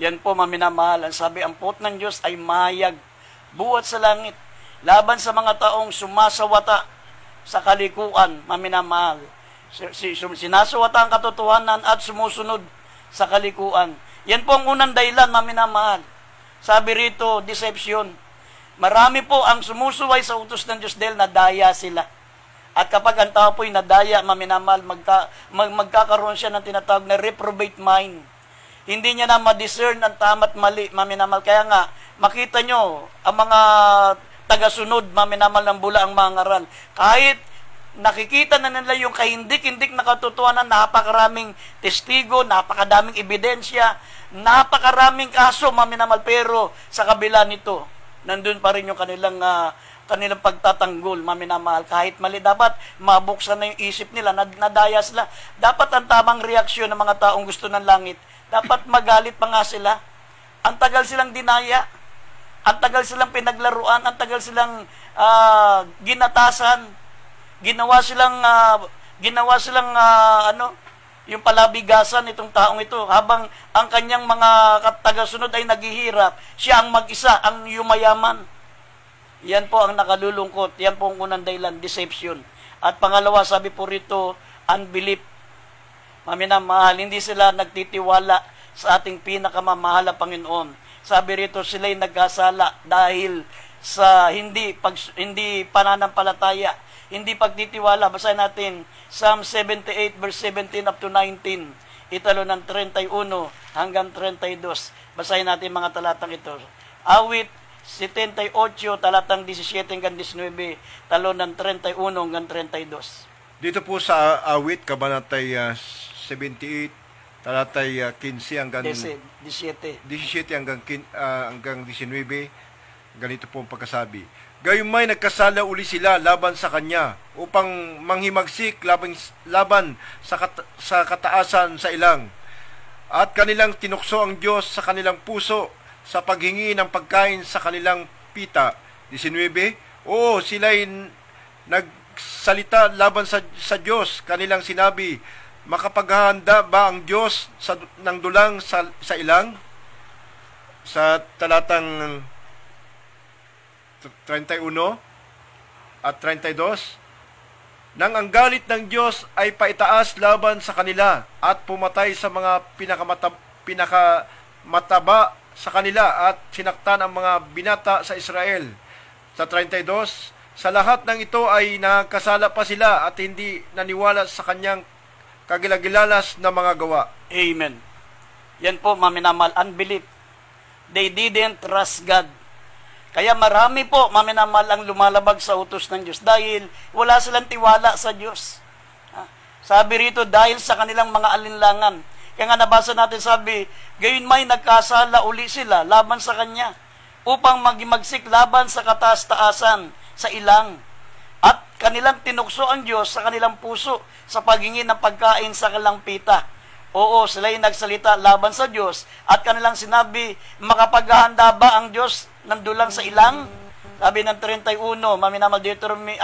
Yan po, maminamahal. Ang sabi, ang puot ng Diyos ay mahayag, buhat sa langit, laban sa mga taong sumasawata sa kalikuan, maminamahal. Sinasawata ang katotohanan at sumusunod sa kalikuan. Yan po ang unang dahilan, maminamahal. Sabi rito, deception. Marami po ang sumusuway sa utos ng Diyos dahil nadaya sila. At kapag ang tao po'y nadaya, maminamahal, magkakaroon siya ng tinatawag na reprobate mind. Hindi niya na ma-discern ang tama't mali, maminamahal. Kaya nga, makita nyo, ang mga tagasunod, maminamahal ng bula ang mga ngaral. Kahit nakikita na nila yung kahindik-hindik na katotohanan, napakaraming testigo, napakadaming ebidensya, napakaraming kaso, maminamahal. Pero sa kabila nito, nandun pa rin yung kanilang pagtatanggol, maminamahal. Kahit mali, dapat mabuksan na yung isip nila, nadaya sila. Dapat ang tamang reaksyon ng mga taong gusto ng langit, dapat magalit pa nga sila. Ang tagal silang dinaya, ang tagal silang pinaglaruan, ang tagal silang ginatasan, ginawa silang yung palabigasan itong taong ito, habang ang kanyang mga tagasunod ay naghihirap, siya ang mag-isa, ang yumayaman. Yan po ang nakalulungkot. Yan po ang unang dahilan, deception. At pangalawa, sabi po rito, unbelief. Maminamahal, hindi sila nagtitiwala sa ating pinakamamahal na Panginoon. Sabi rito, sila'y nagkasala dahil sa hindi pananampalataya, hindi pagtitiwala. Basahin natin, Psalm 78 verse 17 up to 19. Italo ng 31 hanggang 32. Basahin natin mga talatang ito. Awit 78, talatang 17 hanggang 19, talo ng 31 hanggang 32. Dito po sa awit, kabanatay 78, talatay 15 hanggang 17 hanggang 19, ganito po ang pagkasabi. Gayumay nagkasala uli sila laban sa kanya upang manghimagsik laban sa kataasan sa ilang. At kanilang tinukso ang Diyos sa kanilang puso sa paghingi ng pagkain sa kanilang pita. 19, oo, sila'y nagsalita laban sa Diyos. Kanilang sinabi, makapaghahanda ba ang Diyos ng dulang sa ilang? Sa talatang 31 at 32, nang ang galit ng Diyos ay paitaas laban sa kanila at pumatay sa mga pinakamataba sa kanila at sinaktan ang mga binata sa Israel. Sa 32, sa lahat ng ito ay nakasala pa sila at hindi naniwala sa kanyang kagilagilalas na mga gawa. Amen. Yan po, maminamahal, unbelief. They didn't trust God. Kaya marami po, maminamahal, ang lumalabag sa utos ng Diyos dahil wala silang tiwala sa Diyos. Sabi rito, dahil sa kanilang mga alinlangan. Kaya nga nabasa natin, sabi, gayon may nagkasala uli sila laban sa Kanya upang magimagsik laban sa kataas-taasan sa ilang. At kanilang tinukso ang Diyos sa kanilang puso sa paghingi ng pagkain sa kanilang pita. Oo, sila'y nagsalita laban sa Diyos at kanilang sinabi, makapaghahanda ba ang Diyos ng dulang sa ilang? Sabi ng 31, maminamahal, Deuteronomy,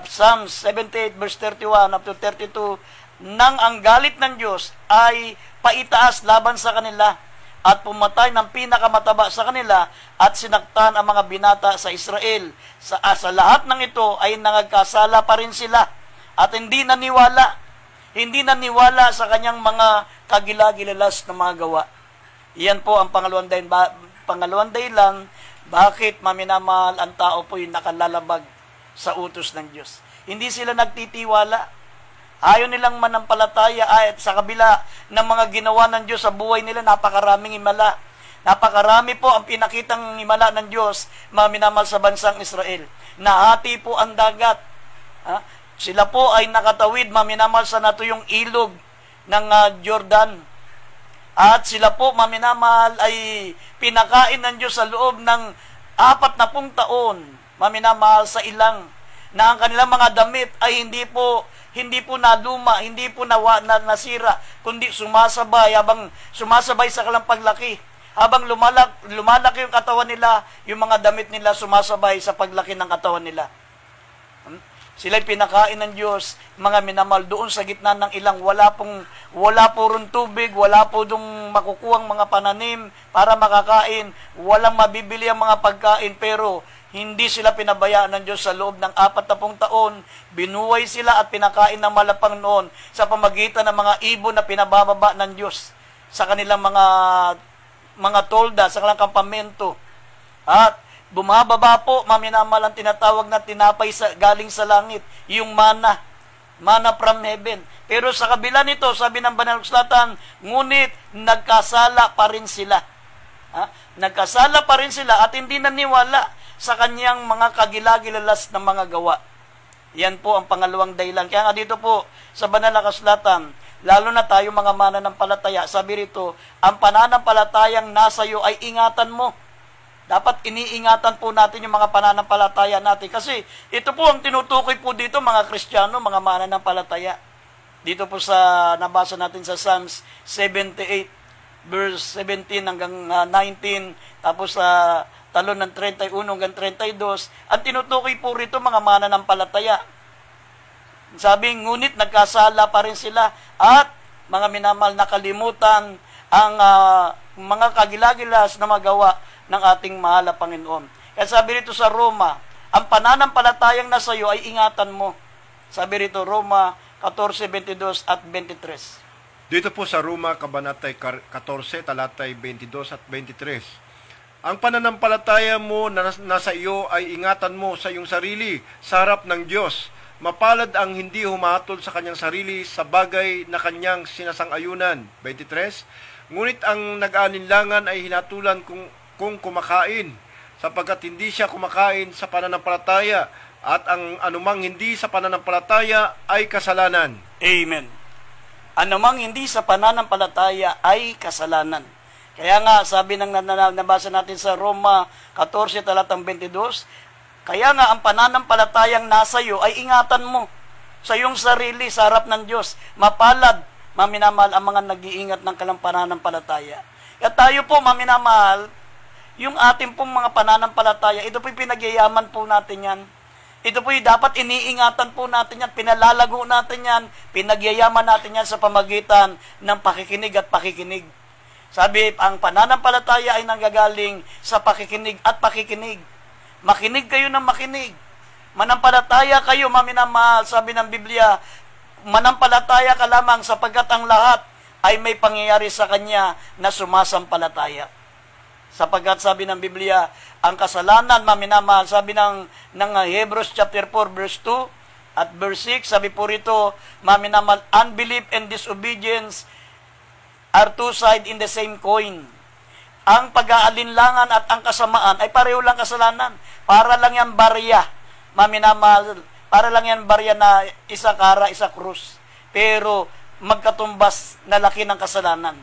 Psalm 78 verse 31 up to 32, nang ang galit ng Diyos ay paitaas laban sa kanila at pumatay ng pinakamataba sa kanila at sinaktan ang mga binata sa Israel. Sa lahat ng ito ay nangagkasala pa rin sila at hindi naniwala sa kanyang mga kagilagilalas na mga gawa. Iyan po ang pangalawang dahilan, bakit maminamahal ang tao po'y nakalalabag sa utos ng Diyos. Hindi sila nagtitiwala. Ayaw nilang manampalataya at sa kabila ng mga ginawa ng Diyos sa buhay nila, napakaraming himala. Napakarami po ang pinakitang himala ng Diyos, maminamahal, sa bansang Israel. Nahati po ang dagat. Sila po ay nakatawid, maminamahal, sa natuyong ilog ng Jordan. At sila po, maminamahal, ay pinakain ng Diyos sa loob ng 40 taon, maminamahal, sa ilang, na ang kanilang mga damit ay hindi po naluma, hindi po nasira, kundi habang sumasabay sa kanilang paglaki. Habang lumalaki yung katawan nila, yung mga damit nila sumasabay sa paglaki ng katawan nila. Sila'y pinakain ng Diyos, mga minamahal, doon sa gitna ng ilang wala po ron tubig, wala po dong makukuhang mga pananim para makakain, walang mabibili ang mga pagkain, pero hindi sila pinabayaan ng Diyos sa loob ng 40 taon. Binuhay sila at pinakain ng malapang noon sa pamagitan ng mga ibon na pinabababa ng Diyos sa kanilang mga tolda, sa kanilang kampamento. At bumababa po, maminamahal, ang tinatawag na tinapay galing sa langit, yung mana from heaven. Pero sa kabila nito, sabi ng Banal na Kasulatan, ngunit nagkasala pa rin sila. Nagkasala pa rin sila at hindi naniwala sa kanyang mga kagilagilalas na mga gawa. Yan po ang pangalawang dahilan. Kaya nga dito po sa Banal na Kasulatan, lalo na tayo mga mananampalataya, sabi rito, ang pananampalatayang nasa iyo ay ingatan mo. Dapat iniingatan po natin yung mga pananampalataya natin. Kasi ito po ang tinutukoy po dito, mga Kristiyano, mga mananampalataya. Dito po sa nabasa natin sa Psalms 78, verse 17 hanggang 19, tapos sa talon ng 31 hanggang 32, ang tinutukoy po rito, mga mananampalataya. Sabi, ngunit nagkasala pa rin sila at mga minamahal, nakalimutan ang mga kagilagilas na magawa ng ating mahal na Panginoon. Kaya sabi rito sa Roma, ang pananampalatayang nasa iyo ay ingatan mo. Sabi rito, Roma 14:22 at 23. Dito po sa Roma, Kabanatay 14, talatay 22 at 23. Ang pananampalataya mo na nasa iyo ay ingatan mo sa iyong sarili sa harap ng Diyos. Mapalad ang hindi humatol sa kanyang sarili sa bagay na kanyang sinasang-ayunan. 23. Ngunit ang nag-aalinlangan ay hinatulan kung kumakain, sapagkat hindi siya kumakain sa pananampalataya, at ang anumang hindi sa pananampalataya ay kasalanan. Amen. Anumang hindi sa pananampalataya ay kasalanan. Kaya nga, sabi ng nabasa natin sa Roma 14, talatang 22, kaya nga ang pananampalatayang nasa iyo ay ingatan mo sa iyong sarili sa harap ng Diyos. Mapalad, maminamahal, ang mga nag-iingat ng kanilang pananampalataya. Kaya tayo po, maminamahal, yung ating pong mga pananampalataya, ito po'y pinagyayaman po natin yan. Ito po'y dapat iniingatan po natin yan, pinalalago natin yan, pinagyayaman natin yan sa pamagitan ng pakikinig at pakikinig. Sabi, ang pananampalataya ay nanggagaling sa pakikinig at pakikinig. Makinig kayo ng makinig. Manampalataya kayo, maminamahal, sabi ng Biblia, manampalataya ka lamang sapagkat ang lahat ay may pangyayari sa Kanya na sumasampalataya. Sapagkat sabi ng Biblia, ang kasalanan, maminamahal, sabi ng Hebrews chapter 4, verse 2 at verse 6, sabi po rito, maminamahal, unbelief and disobedience are two sides in the same coin. Ang pag-aalinlangan at ang kasamaan ay pareho lang kasalanan. Para lang yan barya, maminamahal, para lang yan barya na isa kara, isa krus. Pero magkatumbas na laki ng kasalanan.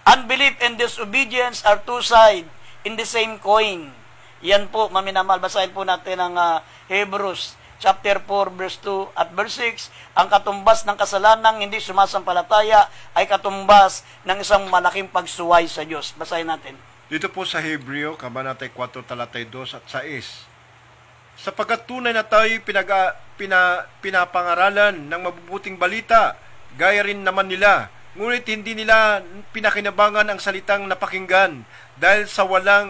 Unbelief and disobedience are two sides in the same coin. Yan po, maminamahal, basahin po natin ang Hebrews chapter 4, verse 2 at verse 6. Ang katumbas ng kasalanang hindi sumasampalataya ay katumbas ng isang malaking pagsuway sa Diyos. Basahin natin. Dito po sa Hebreo, Kabanatay 4, talatay 2 at 6. Sapagkat tunay na tayo pinapangaralan ng mabubuting balita, gaya rin naman nila, ngunit hindi nila pinakinabangan ang salitang napakinggan dahil sa walang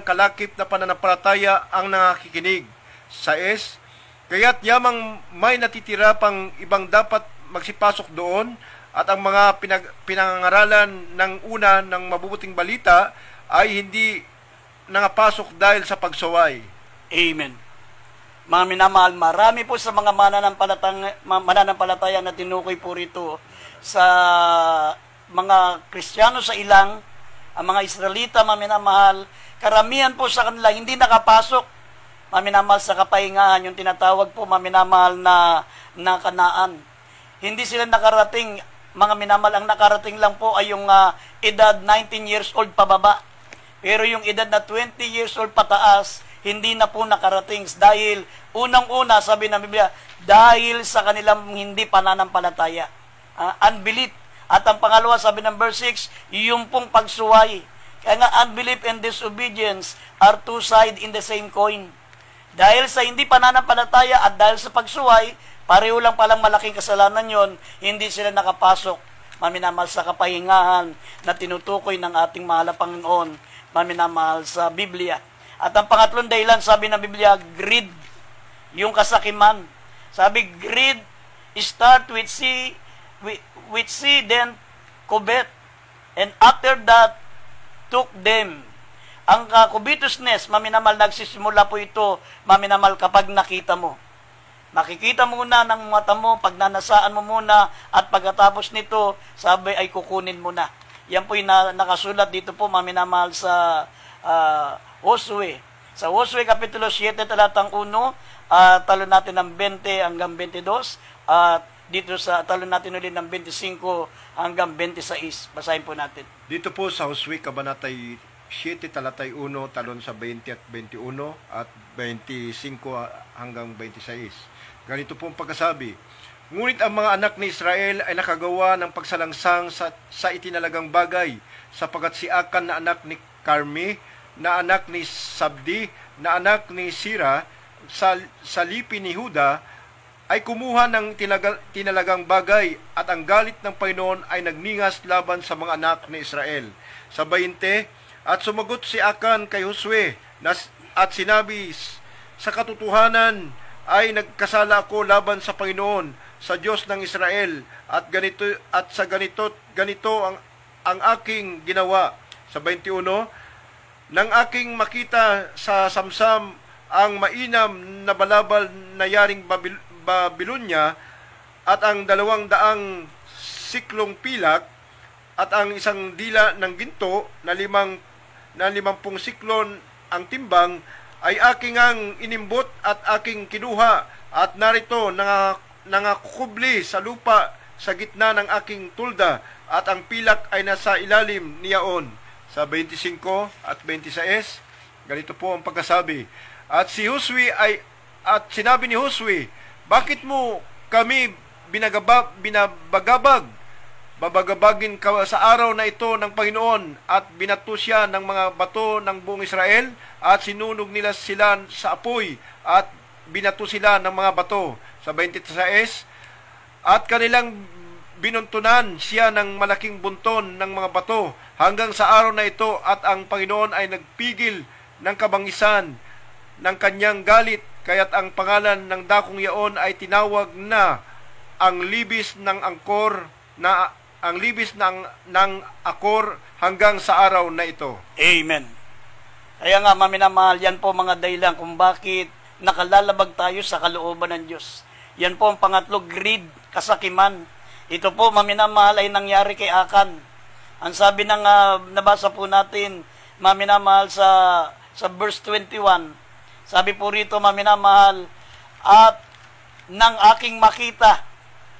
kalakip na pananampalataya ang nangakikinig. 6. Kaya't yamang may natitira pang ibang dapat magsipasok doon, at ang mga pinangaralan ng una ng mabubuting balita ay hindi nangapasok dahil sa pagsuway. Amen. Mga minamahal, marami po sa mga mananampalataya na tinukoy po rito sa mga Kristiyano sa ilang, ang mga Israelita, mga minamahal, karamihan po sa kanila hindi nakapasok, mga minamahal, sa kapahingahan, yung tinatawag po, mga minamahal, na Kanaan. Hindi sila nakarating, mga minamahal, ang nakarating lang po ay yung edad 19 years old pababa. Pero yung edad na 20 years old pataas, hindi na po nakarating dahil unang-una, sabi ng Biblia, dahil sa kanilang hindi pananampalataya. Unbelief. At ang pangalawa, sabi ng verse 6, yung pong pagsuway. Kaya nga, unbelief and disobedience are two sides in the same coin. Dahil sa hindi pananampalataya at dahil sa pagsuway, pareho lang palang malaking kasalanan yon, hindi sila nakapasok, maminamahal, sa kapahingahan na tinutukoy ng ating mahal na Panginoon, maminamahal, sa Biblia. At ang pangatlong dahilan, sabi ng Biblia, greed, yung kasakiman. Sabi, greed start with C, then covet, and after that, took them. Ang covetousness, maminamahal, nagsisimula po ito, maminamahal, kapag nakita mo. Makikita muna ng mata mo, pagnanasaan mo muna, at pagkatapos nito, sabi ay kukunin mo na. Yan po yung nakasulat dito po, maminamahal, sa Josue. Sa Josue Kapitulo 7, talatang 1, talon natin ng 20 hanggang 22, at dito sa talon natin ulit ng 25 hanggang 26. Basahin po natin. Dito po sa Josue, Kabanatay 7, talatay 1, talon sa 20 at 21, at 25 hanggang 26. Ganito po ang pagkasabi, ngunit ang mga anak ni Israel ay nakagawa ng pagsalangsang sa itinalagang bagay, sapagat si Akan na anak ni Carmi, na anak ni Sabdi, na anak ni Sira, sa lipi ni Huda, ay kumuha ng tinalagang bagay, at ang galit ng Panginoon ay nagningas laban sa mga anak ni Israel. Sa 20, at sumagot si Akan kay Josue, at sinabi, sa katotohanan ay nagkasala ako laban sa Panginoon, sa Diyos ng Israel, at sa ganito ang aking ginawa. Sa 21, nang aking makita sa Samsam ang mainam na balabal na yaring Babylonia, at ang 200 siklong pilak, at ang 1 dila ng ginto na 50 siklon ang timbang, ay aking ang inimbot at aking kinuha, at narito nangakukubli sa lupa sa gitna ng aking tulda, at ang pilak ay nasa ilalim niyaon. Sa 25 at 26, ganito po ang pagkasabi, at sinabi ni Josue, bakit mo kami binabagabag? Babagabagin ka sa araw na ito ng Panginoon, at binato siya ng mga bato ng buong Israel, at sinunog nila sila sa apoy, at binato sila ng mga bato. Sa 26, at kanilang binuntunan siya ng malaking bunton ng mga bato hanggang sa araw na ito, at ang Panginoon ay nagpigil ng kabangisan ng kanyang galit, kaya't ang pangalan ng dakong yaon ay tinawag na ang libis ng Akor hanggang sa araw na ito. Amen. Kaya nga, maminamahal, yan po mga dahilan kung bakit nakalalabag tayo sa kalooban ng Diyos. Yan po ang pangatlo, greed, kasakiman. Ito po, maminamahal, ay nangyari kay Akan. Ang sabi ng nabasa po natin, maminamahal, sa verse 21, sabi po rito, maminamahal, at nang aking makita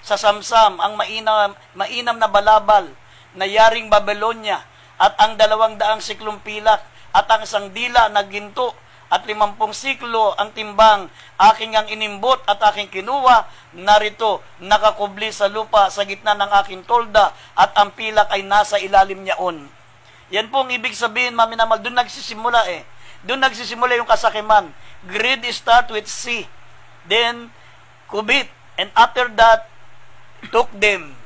sa Samsam ang mainam na balabal na yaring Babylonia, at ang 200 siklong pilak, at ang 1 dila na ginto, at 50 siklo ang timbang, aking ang inimbot at aking kinuha, narito nakakubli sa lupa sa gitna ng aking tolda, at ang pilak ay nasa ilalim niyaon. Yan po ang ibig sabihin, maminamal, doon nagsisimula Doon nagsisimula yung kasakiman. Greed start with C, then covet, and after that, took them.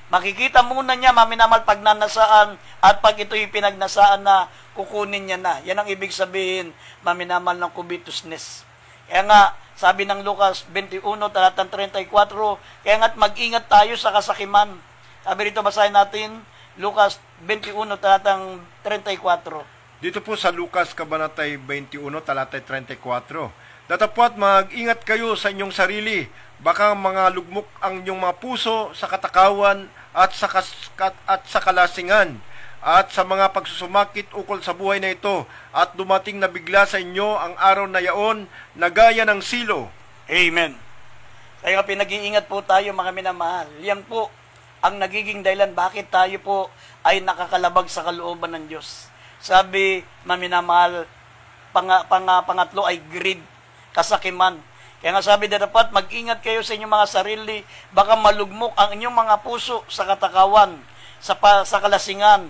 Makikita muna niya, maminamal, pagnanasaan, at pag ito'y pinagnasaan na, kukunin niya na. Yan ang ibig sabihin, maminamal, ng covetousness. Kaya nga, sabi ng Lucas 21, talatang 34, kaya nga't mag-ingat tayo sa kasakiman. Sabi rito, basahin natin, Lucas 21, talatang 34. Dito po sa Lucas, Kabanatay 21, talatay 34, datapwat mag-ingat kayo sa inyong sarili, baka mga lugmok ang inyong mga puso sa katakawan at sa kalasingan, at sa mga pagsusumakit ukol sa buhay na ito, at dumating na bigla sa inyo ang araw na yaon na gaya ng silo. Amen. Kaya pinag-iingat po tayo, mga minamahal. Yan po ang nagiging dahilan bakit tayo po ay nakakalabag sa kalooban ng Diyos. Sabi, maminamahal, pangatlo ay greed, kasakiman. Kaya nga sabi na dapat, mag-ingat kayo sa inyong mga sarili, baka malugmok ang inyong mga puso sa katakawan, sa kalasingan,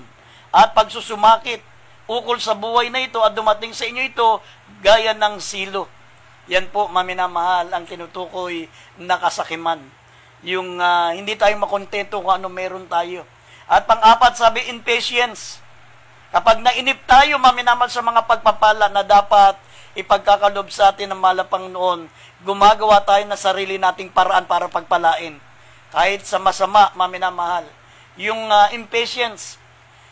at pagsusumakit ukol sa buhay na ito, at dumating sa inyo ito, gaya ng silo. Yan po, maminamahal, ang tinutukoy na kasakiman. Yung hindi tayo makontento kung ano meron tayo. At pang-apat, sabi, impatience. Kapag nainip tayo, maminamahal, sa mga pagpapala na dapat ipagkakalob sa atin ng mahal na Panginoon, gumagawa tayo na sarili nating paraan para pagpalain. Kahit sa masama, maminamahal. Yung impatience,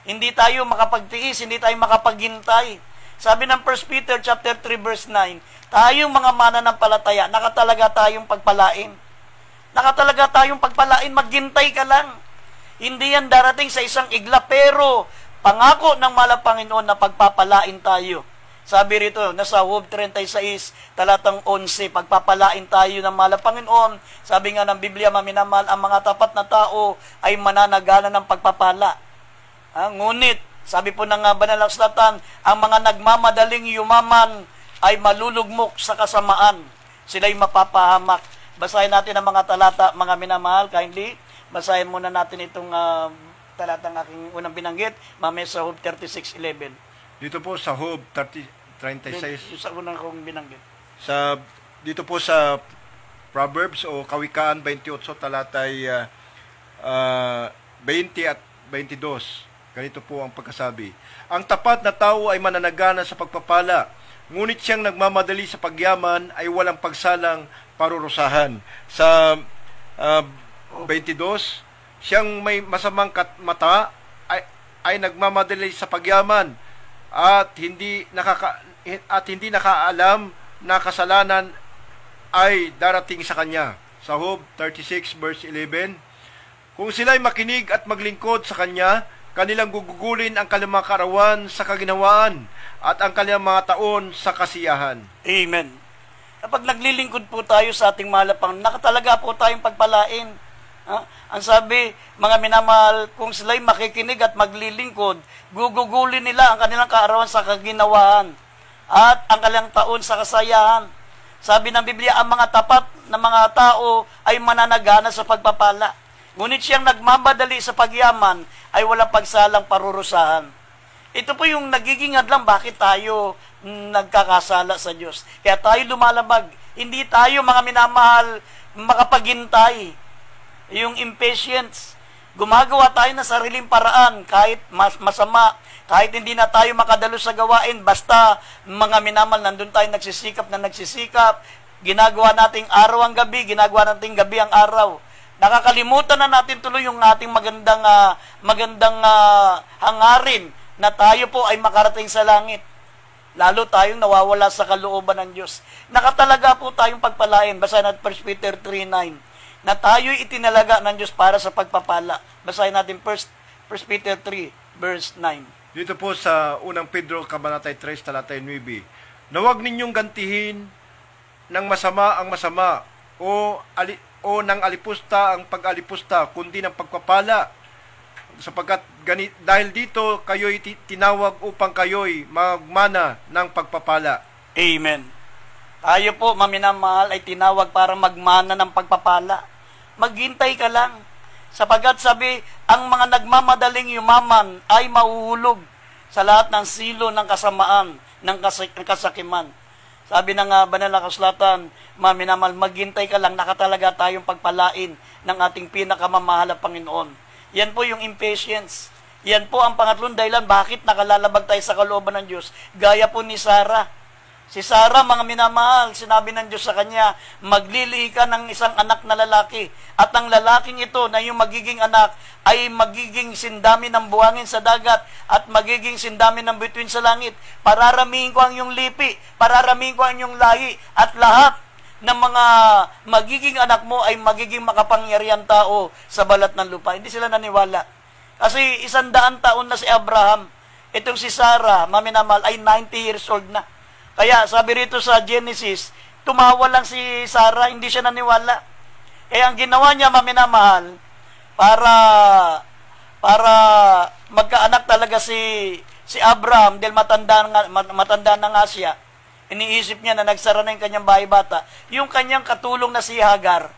hindi tayo makapagtiis, hindi tayo makapaghintay. Sabi ng 1 Peter chapter 3 verse 9, tayong mga mananampalataya, nakatalaga tayong pagpalain. Nakatalaga tayong pagpalain, maghintay ka lang. Hindi yan darating sa isang igla, pero pangako ng mahal na Panginoon na pagpapalain tayo. Sabi rito, nasa Job 36, talatang 11, pagpapalain tayo ng mahal na Panginoon. Sabi nga ng Biblia, maminamahal, ang mga tapat na tao ay mananagana ng pagpapala. Ngunit, sabi po ng banal na kasulatan, ang mga nagmamadaling yumaman ay malulugmok sa kasamaan. Sila'y mapapahamak. Basahin natin ang mga talata, mga minamahal, kindly. Basahin muna natin itong talatang aking unang binanggit, mamaya sa Job 36:11. Dito po sa Job 36. Sa unang kong binanggit. Dito po sa Proverbs o Kawikaan 28, talatay 20 at 22. Ganito po ang pagkasabi. Ang tapat na tao ay mananagana sa pagpapala, ngunit siyang nagmamadali sa pagyaman ay walang pagsalang parurusahan. Sa 22, siyang may masamang mata ay nagmamadali sa pagyaman at hindi nakaalam na kasalanan ay darating sa kanya. Sa Job 36 verse 11, kung sila'y makinig at maglingkod sa kanya, kanilang gugugulin ang kanilang mga karawan sa kaginawaan at ang kanilang mga taon sa kasiyahan. Amen. Kapag naglilingkod po tayo sa ating mahal na Panginoon, nakatalaga po tayong pagpalain. Ang sabi, mga minamahal, kung sila'y makikinig at maglilingkod, gugugulin nila ang kanilang kaarawan sa kaginawaan at ang kanilang taon sa kasayahan. Sabi ng Biblia, ang mga tapat na mga tao ay mananagana sa pagpapala. Ngunit siyang nagmamadali sa pagyaman ay walang pagsalang parurusahan. Ito po yung nagiging hadlang bakit tayo nagkakasala sa Diyos. Kaya tayo lumalabag. Hindi tayo, mga minamahal, makapaghintay. Yung impatience. Gumagawa tayo ng sariling paraan kahit masama, kahit hindi na tayo makadalo sa gawain, basta mga minamahal, nandun tayo nagsisikap, ginagawa nating araw ang gabi, ginagawa nating gabi ang araw. Nakakalimutan na natin tuloy yung ating magandang hangarin na tayo po ay makarating sa langit. Lalo tayong nawawala sa kalooban ng Diyos. Nakatalaga po tayong pagpalain. Basahin natin 1 Peter 3:9 na tayo'y itinalaga ng Diyos para sa pagpapala. Basahin natin 1 Peter 3 verse 9. Dito po sa unang Pedro, Kabanatay 3, talatay 9, na huwag ninyong gantihin ng masama ang masama o ng alipusta ang pag-alipusta, kundi ng pagpapala. Sapagkat dahil dito kayo'y tinawag upang kayo'y magmana ng pagpapala. Amen. Tayo po, maminamahal, ay tinawag para magmana ng pagpapala. Maghintay ka lang. Sapagkat sabi, ang mga nagmamadaling yumaman ay mahuhulog sa lahat ng silo ng kasamaan, ng kasakiman. Sabi ng banal na kasulatan, maminamahal, maghintay ka lang, nakatalaga tayong pagpalain ng ating pinakamamahal na Panginoon. Yan po yung impatience. Yan po ang pangatlong dahilan bakit nakalalabag tayo sa kalooban ng Diyos. Gaya po ni Sarah. Si Sarah, mga minamahal, sinabi ng Diyos sa kanya, maglilihi ka ng isang anak na lalaki. At ang lalaking ito na yung magiging anak ay magiging sindami ng buhangin sa dagat at magiging sindami ng bituin sa langit. Pararamihin ko ang iyong lipi, pararamihin ko ang iyong lahi, at lahat ng mga magiging anak mo ay magiging makapangyarihan tao sa balat ng lupa. Hindi sila naniwala. Kasi 100 taon na si Abraham. Itong si Sarah, maminamahal, ay 90 years old na. Kaya sabi rito sa Genesis, tumawa lang si Sarah, hindi siya naniwala. Kaya ang ginawa niya, maminamahal, para magkaanak talaga si Abraham, dahil matanda na nga siya, iniisip niya na nagsara na yung kanyang bahay bata, yung kanyang katulong na si Hagar,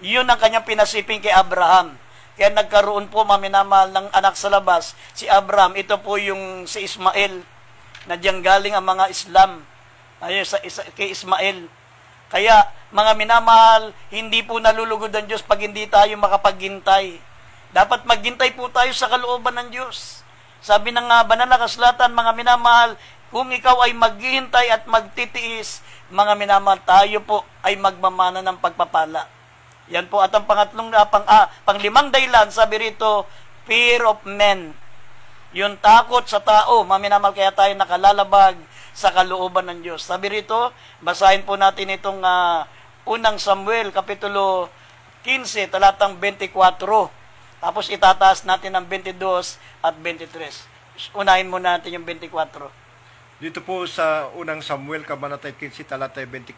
yun ang kanyang pinasiping kay Abraham. Kaya nagkaroon po, maminamahal, ng anak sa labas, si Abraham. Ito po yung si Ismael, na diyan galing ang mga Islam. Ayun, kay Ismael. Kaya, mga minamahal, hindi po nalulugod ang Diyos pag hindi tayo makapaghintay. Dapat maghintay po tayo sa kalooban ng Diyos. Sabi ng banal na kasulatan, mga minamahal, kung ikaw ay maghihintay at magtitiis, mga minamahal, tayo po ay magmamana ng pagpapala. Yan po. At ang panglimang dahilan, sabi rito, fear of men. Yung takot sa tao, mga minamahal, kaya tayo nakalalabag sa kalooban ng Diyos. Sabi rito, basahin po natin itong unang Samuel, kapitulo 15, talatang 24. Tapos itataas natin ang 22 at 23. Unahin muna natin yung 24. Dito po sa unang Samuel, kabanata 15, talatay 24.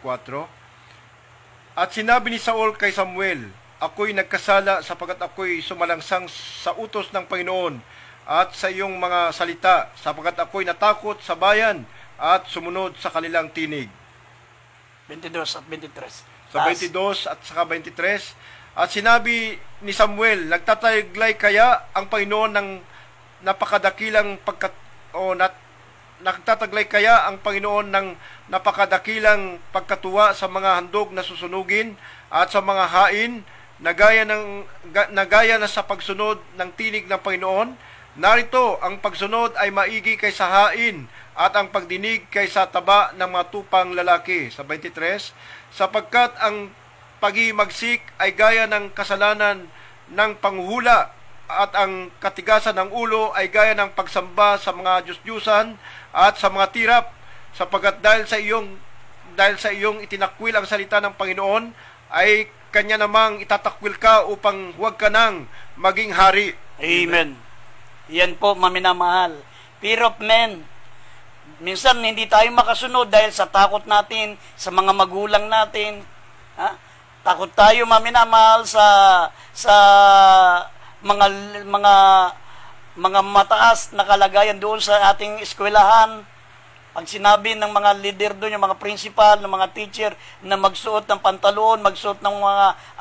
At sinabi ni Saul kay Samuel, ako'y nagkasala sapagat ako'y sumalangsang sa utos ng Panginoon at sa iyong mga salita, sapagat ako'y natakot sa bayan at sumunod sa kanilang tinig. 22 at 23. Sa 22 at saka 23. At sinabi ni Samuel, nagtataglay kaya ang Panginoon ng napakadakilang nagtataglay kaya ang Panginoon ng napakadakilang pagkatuwa sa mga handog na susunugin at sa mga hain na gaya na sa pagsunod ng tinig ng Panginoon? Narito, ang pagsunod ay maigi kaysa hain at ang pagdinig kaysa taba ng mga tupang lalaki. Sa 23, sapagkat ang pagimagsik ay gaya ng kasalanan ng panghuhula at ang katigasan ng ulo ay gaya ng pagsamba sa mga Diyos-Diyusan at sa mga tirap, sapagkat dahil sa iyong itinakwil ang salita ng Panginoon, ay kanya namang itatakwil ka upang huwag ka nang maging hari. Amen. Yan po, maminamahal. Fear of men. Minsan hindi tayo makasunod dahil sa takot natin, sa mga magulang natin. Takot tayo, maminamahal, sa mga mataas na kalagayan doon sa ating eskwelahan. Pag sinabi ng mga leader doon, yung mga principal, ng mga teacher, na magsuot ng pantalon, magsuot ng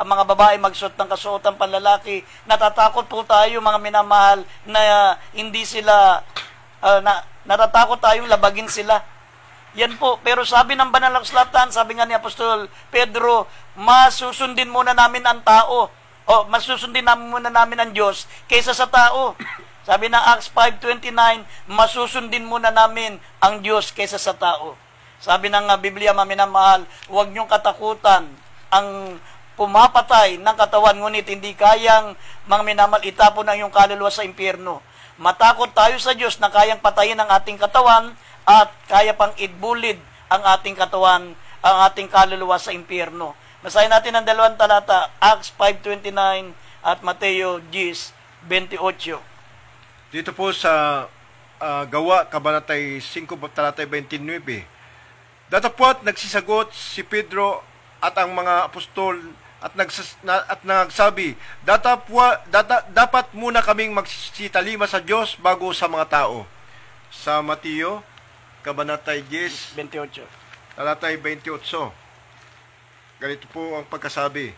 mga babae, magsuot ng kasuotan panlalaki, natatakot po tayo, mga minamahal, na hindi sila, natatakot tayong labagin sila. Yan po. Pero sabi ng banal na kasulatan, sabi nga ni Apostol Pedro, masusundin muna namin ang tao. Masusundin muna namin ang Diyos kaysa sa tao. Sabi ng Acts 5:29, masusundin muna namin ang Diyos kaysa sa tao. Sabi ng Biblia, maminamahal, huwag niyong katakutan ang pumapatay ng katawan, ngunit hindi kayang, mga minamahal, itapon ang iyong kaluluwa sa impyerno. Matakot tayo sa Diyos na kayang patayin ang ating katawan at kaya pang ibulid ang ating katawan, ang ating kaluluwa sa impyerno. Basahin natin ang dalawang talata, Acts 5:29 at Mateo 10:28. Dito po sa Gawa, kabanatay 5, talatay 29. Datapwat nagsisagot si Pedro at ang mga apostol at nagsabi, dapat muna kaming magsitalima sa Diyos bago sa mga tao. Sa Mateo, kabanatay 28. talatay 28. Ganito po ang pagkasabi.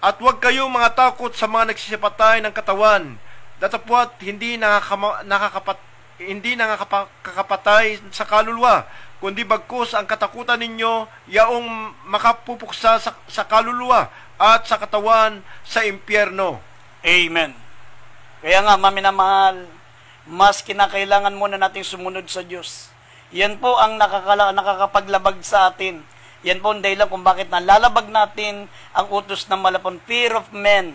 At huwag kayong mga takot sa mga nagsisipatay ng katawan, datapwat hindi nakakapatay sa kaluluwa, kundi bagkus ang katakutan ninyo yaong makapupuksa sa kaluluwa at sa katawan sa impyerno. Amen. Kaya nga, maminamahal, mas kinakailangan muna nating sumunod sa Diyos. Yan po ang nakakapaglabag sa atin. Yan po ang dahilan kung bakit nalalabag natin ang utos ng malapon, fear of men.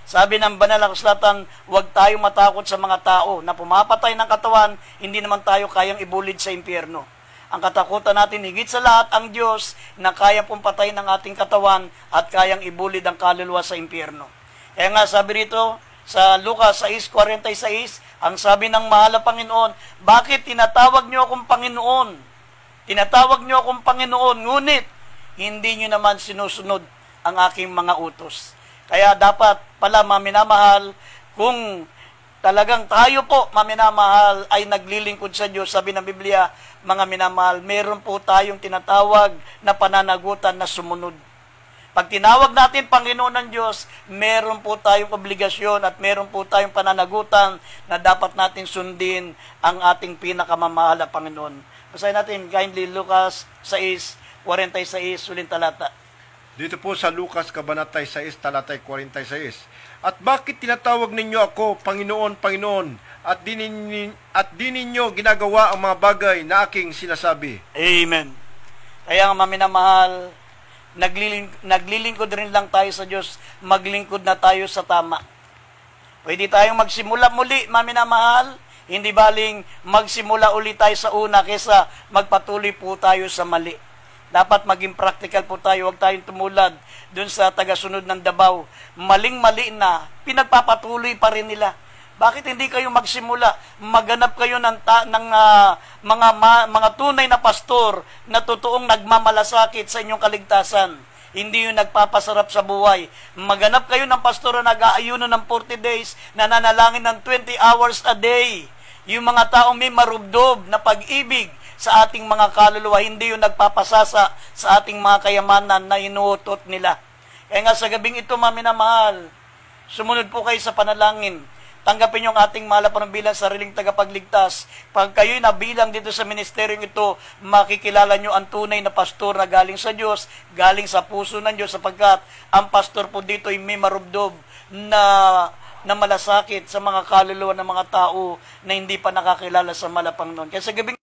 Sabi ng banal na kasulatan, huwag tayong matakot sa mga tao na pumapatay ng katawan, hindi naman tayo kayang ibulid sa impyerno. Ang katakutan natin, higit sa lahat, ang Diyos na kaya pong patayin ng ating katawan at kayang ibulid ang kaluluwa sa impyerno. Kaya nga sabi rito sa Lucas 6:46, ang sabi ng mahal na Panginoon, bakit tinatawag niyo akong Panginoon? Tinatawag niyo akong Panginoon, ngunit hindi niyo naman sinusunod ang aking mga utos. Kaya dapat pala, maminamahal, kung talagang tayo po, maminamahal, ay naglilingkod sa Diyos, sabi ng Biblia, mga minamahal, meron po tayong tinatawag na pananagutan na sumunod. Pag tinawag natin Panginoon ng Diyos, meron po tayong obligasyon at meron po tayong pananagutan na dapat natin sundin ang ating pinakamamahal na Panginoon. Basahin natin, kindly, Lucas 6:46, huling talata. Dito po sa Lucas, Kabanatay 6, talatay 46. At bakit tinatawag ninyo ako, Panginoon, Panginoon, at di ninyo ginagawa ang mga bagay na aking sinasabi? Amen. Kaya nga, maminamahal, naglilingkod rin lang tayo sa Diyos, maglingkod na tayo sa tama. Pwede tayong magsimula muli, maminamahal, hindi baling magsimula uli tayo sa una kesa magpatuloy po tayo sa mali. Dapat maging practical po tayo, huwag tayong tumulad dun sa tagasunod ng Davao. Maling-mali na, pinagpapatuloy pa rin nila. Bakit hindi kayo magsimula? Maghanap kayo ng mga tunay na pastor na totoong nagmamalasakit sa inyong kaligtasan. Hindi yung nagpapasarap sa buhay. Maghanap kayo ng pastor na nag-aayuno ng 40 days, na nanalangin ng 20 hours a day. Yung mga taong may marubdob na pag-ibig sa ating mga kaluluwa, hindi yung nagpapasasa sa ating mga kayamanan na inuutot nila. Kaya nga sa gabing ito, maminamahal, sumunod po kayo sa panalangin. Tanggapin yung ating malapan bilang sariling tagapagligtas. Pag kayo'y nabilang dito sa ministeryong ito, makikilala nyo ang tunay na pastor na galing sa Diyos, galing sa puso ng Diyos, sapagkat ang pastor po dito ay may marubdob na malasakit sa mga kaluluwa ng mga tao na hindi pa nakakilala sa malapang noon. Kaya sa gabing